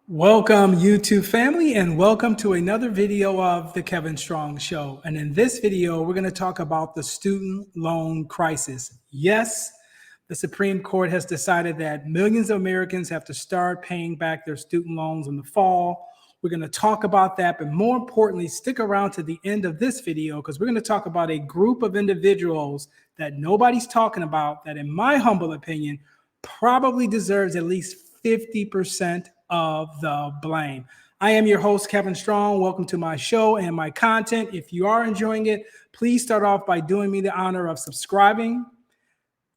Welcome, YouTube family, and welcome to another video of The Kevin Strong Show. And in this video, we're going to talk about the student loan crisis. Yes, the Supreme Court has decided that millions of Americans have to start paying back their student loans in the fall. We're going to talk about that, but more importantly, stick around to the end of this video because we're going to talk about a group of individuals that nobody's talking about that, in my humble opinion, probably deserves at least 50% of the blame. I am your host, Kevin Strong. Welcome to my show and my content. If you are enjoying it, please start off by doing me the honor of subscribing,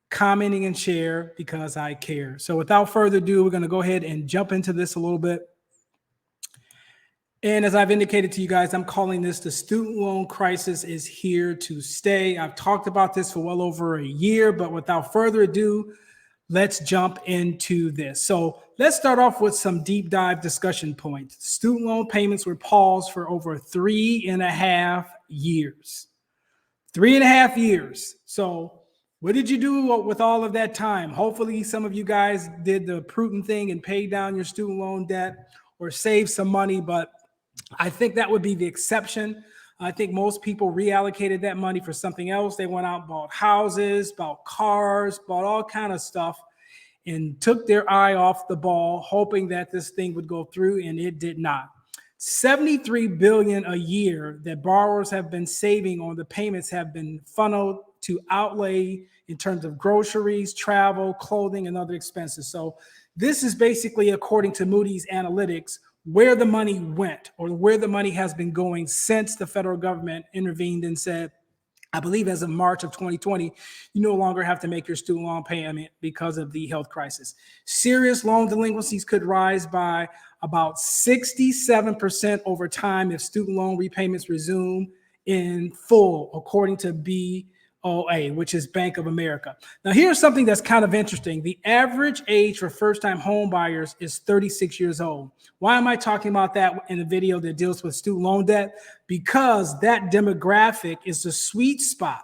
commenting, and share because I care. So without further ado, we're going to go ahead and jump into this a little bit. And as I've indicated to you guys, I'm calling this the student loan crisis is here to stay. I've talked about this for well over a year, but without further ado, let's jump into this. So let's start off with some deep dive discussion points. Student loan payments were paused for over 3.5 years. 3.5 years. So what did you do with all of that time? Hopefully some of you guys did the prudent thing and paid down your student loan debt or saved some money, but I think that would be the exception. I think most people reallocated that money for something else. They went out, bought houses, bought cars, bought all kind of stuff, and took their eye off the ball, hoping that this thing would go through, and it did not. $73 billion a year that borrowers have been saving on the payments have been funneled to outlay in terms of groceries, travel, clothing, and other expenses. So this is basically, according to Moody's Analytics, where the money went or where the money has been going since the federal government intervened and said, I believe as of March of 2020, you no longer have to make your student loan payment because of the health crisis. Serious loan delinquencies could rise by about 67% over time if student loan repayments resume in full, according to BOA, which is Bank of America. Now, here's something that's kind of interesting. The average age for first-time home buyers is 36 years old. Why am I talking about that in a video that deals with student loan debt? Because that demographic is the sweet spot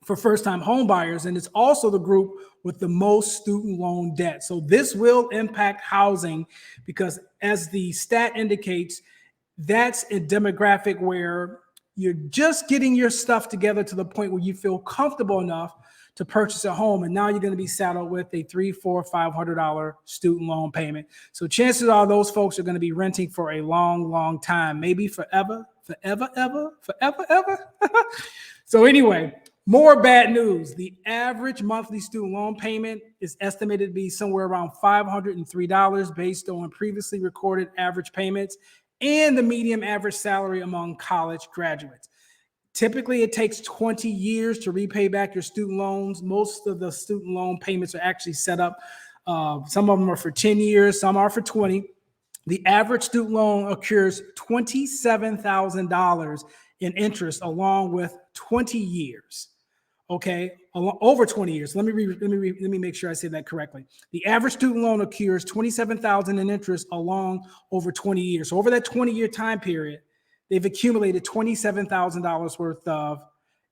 for first-time home buyers, and it's also the group with the most student loan debt. So this will impact housing because, as the stat indicates, that's a demographic where you're just getting your stuff together to the point where you feel comfortable enough to purchase a home, and now you're going to be saddled with a $300, $400, $500 student loan payment. So chances are those folks are going to be renting for a long, long time, maybe forever. So anyway, more bad news. The average monthly student loan payment is estimated to be somewhere around $503 based on previously recorded average payments and the median average salary among college graduates. Typically, it takes 20 years to repay back your student loans. Most of the student loan payments are actually set up. Some of them are for 10 years, some are for 20. The average student loan accrues $27,000 in interest along with 20 years. Okay, over 20 years. Let me make sure I say that correctly. The average student loan accrues $27,000 in interest along over 20 years. So over that 20-year time period, they've accumulated $27,000 worth of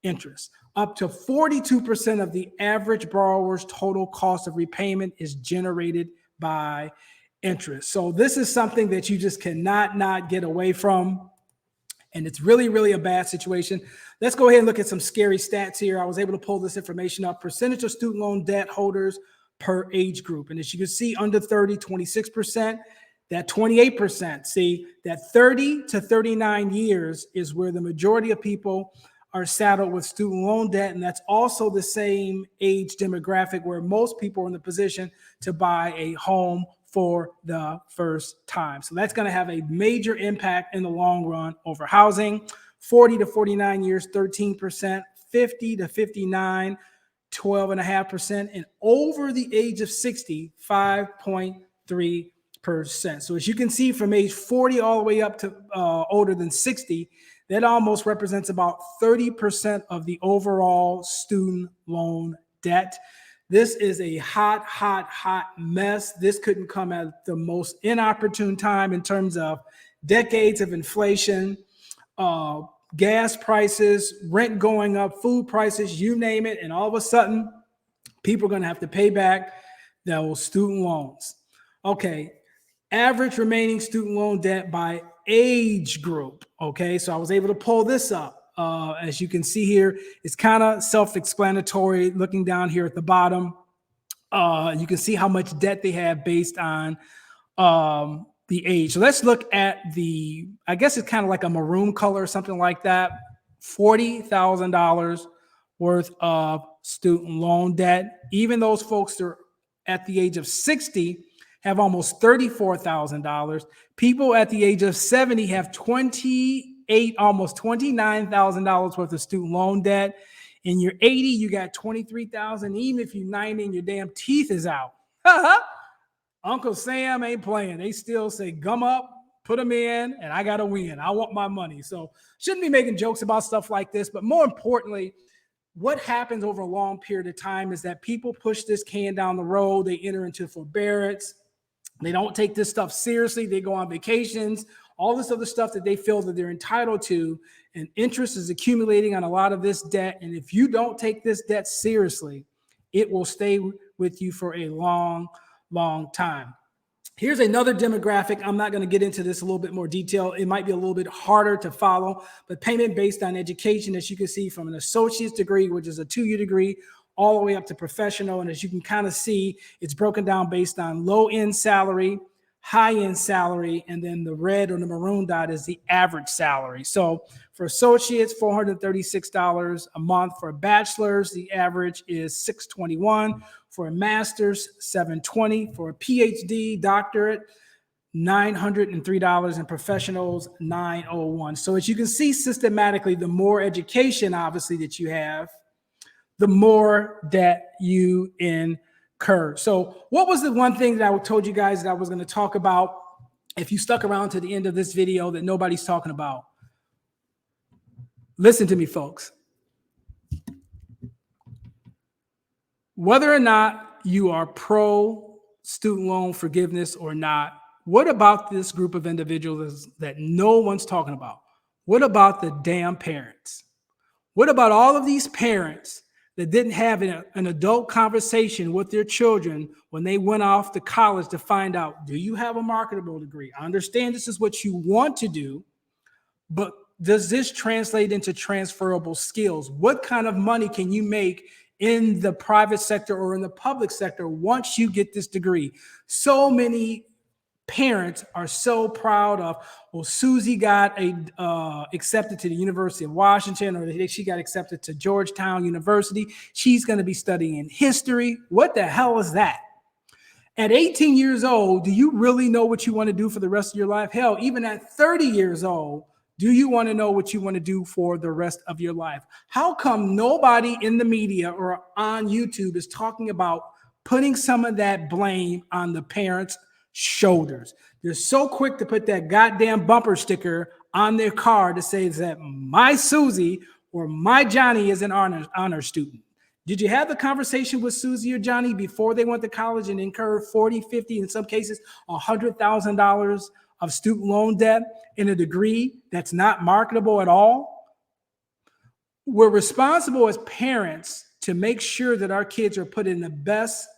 interest. Up to 42% of the average borrower's total cost of repayment is generated by interest. So this is something that you just cannot not get away from. And it's really, really a bad situation. Let's go ahead and look at some scary stats here. I was able to pull this information up. Percentage of student loan debt holders per age group. And as you can see, under 30, 26%, that 28%. See, that 30 to 39 years is where the majority of people are saddled with student loan debt. And that's also the same age demographic where most people are in the position to buy a home for the first time. So that's going to have a major impact in the long run over housing. 40 to 49 years, 13%, 50 to 59, 12.5%, and over the age of 60, 5.3%. So as you can see, from age 40 all the way up to older than 60, that almost represents about 30% of the overall student loan debt. This is a hot, hot, hot mess. This couldn't come at the most inopportune time in terms of decades of inflation, gas prices, rent going up, food prices, you name it. And all of a sudden, people are going to have to pay back those student loans. Okay, average remaining student loan debt by age group. Okay, so I was able to pull this up. As you can see here, it's kind of self-explanatory. Looking down here at the bottom, you can see how much debt they have based on the age. So let's look at the, I guess it's kind of like a maroon color or something like that. $40,000 worth of student loan debt. Even those folks that are at the age of 60 have almost $34,000. People at the age of 70 have almost $29,000 worth of student loan debt. In your 80, you got 23,000. Even if you're 90 and your damn teeth is out, Uncle Sam ain't playing. They still say, gum up, put them in, and I got to win. I want my money. So shouldn't be making jokes about stuff like this. But more importantly, what happens over a long period of time is that people push this can down the road. They enter into forbearance. They don't take this stuff seriously. They go on vacations, all this other stuff that they feel that they're entitled to, and interest is accumulating on a lot of this debt. And if you don't take this debt seriously, it will stay with you for a long, long time. Here's another demographic. I'm not going to get into this a little bit more detail. It might be a little bit harder to follow, but payment based on education, as you can see, from an associate's degree, which is a 2-year degree, all the way up to professional. And as you can kind of see, it's broken down based on low-end salary, high-end salary, and then the red or the maroon dot is the average salary. So for associates, $436 a month. For bachelor's, the average is $621. For a master's, $720. For a PhD, doctorate, $903, and professionals, $901. So as you can see, systematically, the more education, obviously, that you have, the more that you incur. So what was the one thing that I told you guys that I was going to talk about, if you stuck around to the end of this video, that nobody's talking about? Listen to me, folks. Whether or not you are pro student loan forgiveness or not, what about this group of individuals that no one's talking about? What about the damn parents? What about all of these parents that didn't have an adult conversation with their children when they went off to college to find out, do you have a marketable degree? I understand this is what you want to do, but does this translate into transferable skills? What kind of money can you make in the private sector or in the public sector once you get this degree? So many parents are so proud of, well, Susie got accepted to the University of Washington, or she got accepted to Georgetown University. She's going to be studying history. What the hell is that? At 18 years old, do you really know what you want to do for the rest of your life? Hell, even at 30 years old, do you want to know what you want to do for the rest of your life? How come nobody in the media or on YouTube is talking about putting some of that blame on the parents' shoulders? They're so quick to put that goddamn bumper sticker on their car to say that my Susie or my Johnny is an honor student. Did you have the conversation with Susie or Johnny before they went to college and incurred $40, $50, in some cases, $100,000 of student loan debt in a degree that's not marketable at all? We're responsible as parents to make sure that our kids are put in the best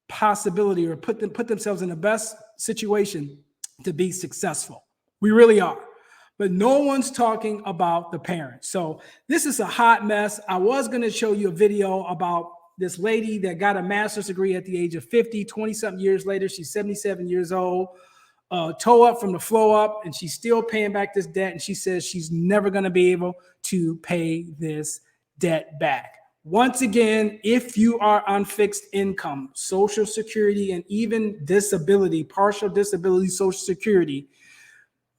possibility, or put themselves in the best situation to be successful. We really are. But no one's talking about the parents. So this is a hot mess. I was going to show you a video about this lady that got a master's degree at the age of 50, 20-something years later. She's 77 years old, toe up from the flow up, and she's still paying back this debt. And she says she's never going to be able to pay this debt back. Once again, if you are on fixed income, Social Security, and even disability, partial disability, Social Security,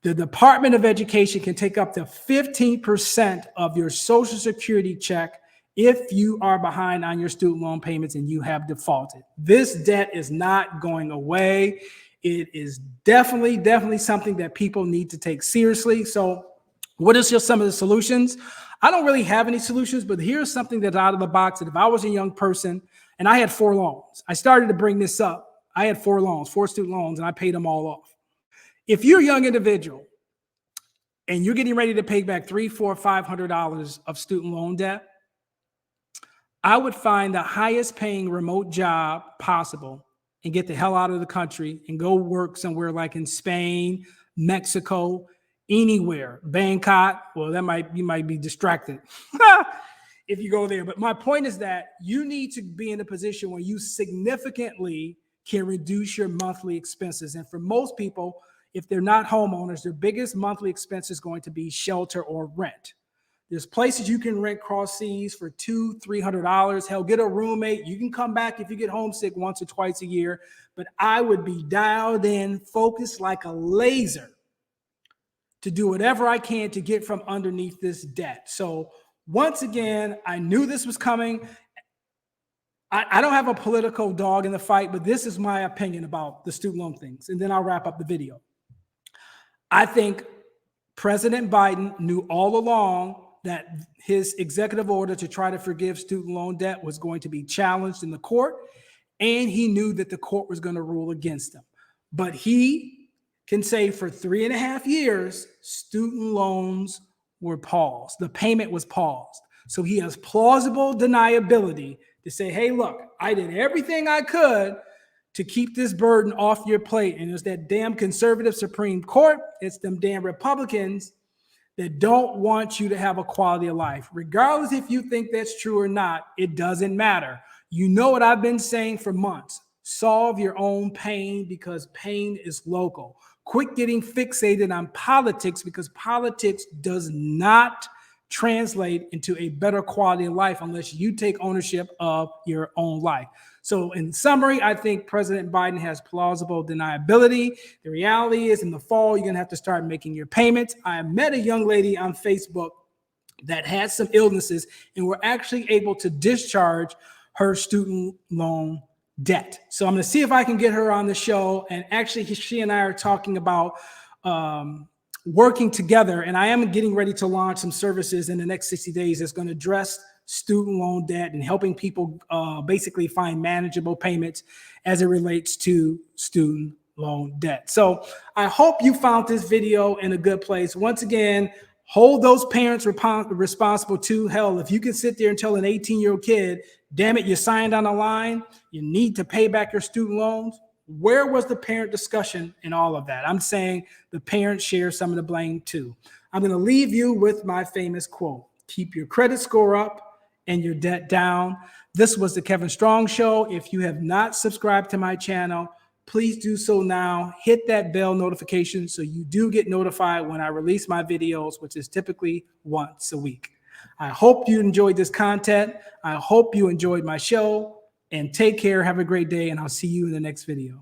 the Department of Education can take up to 15% of your Social Security check if you are behind on your student loan payments and you have defaulted. This debt is not going away. It is definitely something that people need to take seriously. So what is just some of the solutions? I don't really have any solutions, but here's something that's out of the box. That if I was a young person and I had 4 loans, I started to bring this up. I had 4 loans, 4 student loans, and I paid them all off. If you're a young individual and you're getting ready to pay back $300, $400, $500 of student loan debt, I would find the highest paying remote job possible and get the hell out of the country and go work somewhere like in Spain, Mexico, anywhere. Bangkok, well, you might be distracted if you go there. But my point is that you need to be in a position where you significantly can reduce your monthly expenses. And for most people, if they're not homeowners, their biggest monthly expense is going to be shelter or rent. There's places you can rent cross seas for $200-$300. Hell, get a roommate. You can come back if you get homesick once or twice a year. But I would be dialed in, focused like a laser to do whatever I can to get from underneath this debt. So once again, I knew this was coming. I don't have a political dog in the fight, but this is my opinion about the student loan things. And then I'll wrap up the video. I think President Biden knew all along that his executive order to try to forgive student loan debt was going to be challenged in the court. And he knew that the court was going to rule against him. But he can say for 3.5 years, student loans were paused. The payment was paused. So he has plausible deniability to say, hey, look, I did everything I could to keep this burden off your plate. And it's that damn conservative Supreme Court. It's them damn Republicans that don't want you to have a quality of life. Regardless if you think that's true or not, it doesn't matter. You know what I've been saying for months. Solve your own pain because pain is local. Quit getting fixated on politics because politics does not translate into a better quality of life unless you take ownership of your own life. So in summary, I think President Biden has plausible deniability. The reality is in the fall, you're going to have to start making your payments. I met a young lady on Facebook that had some illnesses and were actually able to discharge her student loan debt. So I'm going to see if I can get her on the show. And actually, she and I are talking about working together. And I am getting ready to launch some services in the next 60 days that's going to address student loan debt and helping people basically find manageable payments as it relates to student loan debt. So I hope you found this video in a good place. Once again, hold those parents responsible too. Hell, if you can sit there and tell an 18-year-old kid, damn it, you signed on the line, you need to pay back your student loans. Where was the parent discussion in all of that? I'm saying the parents share some of the blame too. I'm going to leave you with my famous quote. Keep your credit score up and your debt down. This was the Kevin Strong Show. If you have not subscribed to my channel, please do so now. Hit that bell notification so you do get notified when I release my videos, which is typically once a week. I hope you enjoyed this content. I hope you enjoyed my show. And take care. Have a great day. And I'll see you in the next video.